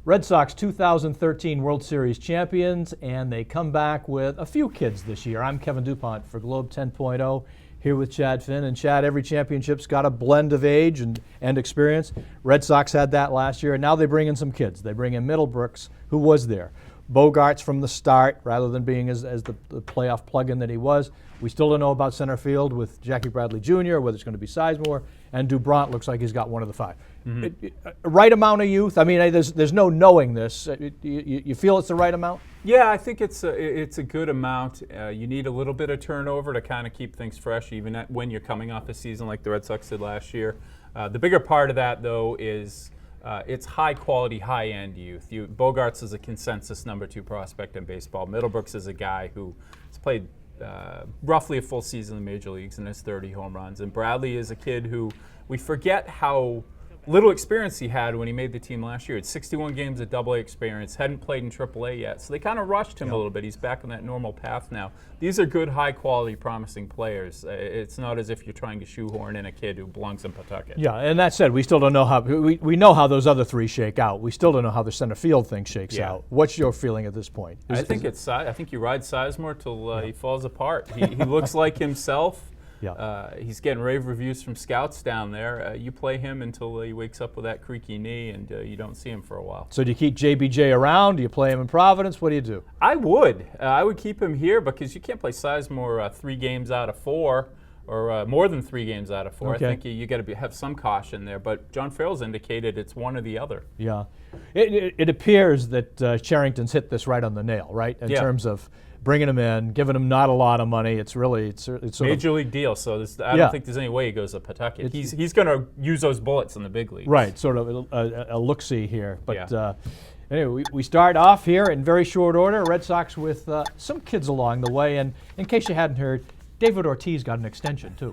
Red Sox 2013 World Series champions, and they come back with a few kids this year. I'm Kevin Dupont for Globe 10.0, here with Chad Finn. And Chad, every championship's got a blend of age and experience. Red Sox had that last year, and now they bring in some kids. They bring in Middlebrooks, who was there. Bogarts from the start, rather than being as the playoff plug-in that he was. We still don't know about center field with Jackie Bradley Jr., whether it's going to be Sizemore, and Dupont looks like he's got one of the five. Right amount of youth? I mean, there's no knowing this. You feel it's the right amount? Yeah, I think it's a good amount. You need a little bit of turnover to kind of keep things fresh, even when you're coming off a season like the Red Sox did last year. The bigger part of that, though, is it's high-quality, high-end youth. Bogarts is a consensus number 2 prospect in baseball. Middlebrooks is a guy who has played roughly a full season in the major leagues and has 30 home runs. And Bradley is a kid who we forget how little experience he had when he made the team last year. It's 61 games of AA experience, hadn't played in AAA yet. So they kind of rushed him a little bit. He's back on that normal path now. These are good, high-quality, promising players. It's not as if you're trying to shoehorn in a kid who belongs in Pawtucket. Yeah, and that said, we still don't know how we know how those other three shake out. We still don't know how the center field thing shakes out. What's your feeling at this point? I think you ride Sizemore till he falls apart. He looks like himself. Yeah. He's getting rave reviews from scouts down there. You play him until he wakes up with that creaky knee, and you don't see him for a while. So do you keep JBJ around? Do you play him in Providence? What do you do? I would. I would keep him here because you can't play Sizemore 3 games out of 4 or more than 3 games out of 4. Okay. I think you got to have some caution there. But John Farrell's indicated it's one or the other. Yeah. It appears that Charrington's hit this right on the nail, right? In terms of bringing him in, giving him not a lot of money. It's sort major league deal. So I don't think there's any way he goes to Pawtucket. He's going to use those bullets in the big leagues. Right, sort of a look-see here. But anyway, we start off here in very short order. Red Sox with some kids along the way. And in case you hadn't heard, David Ortiz got an extension too.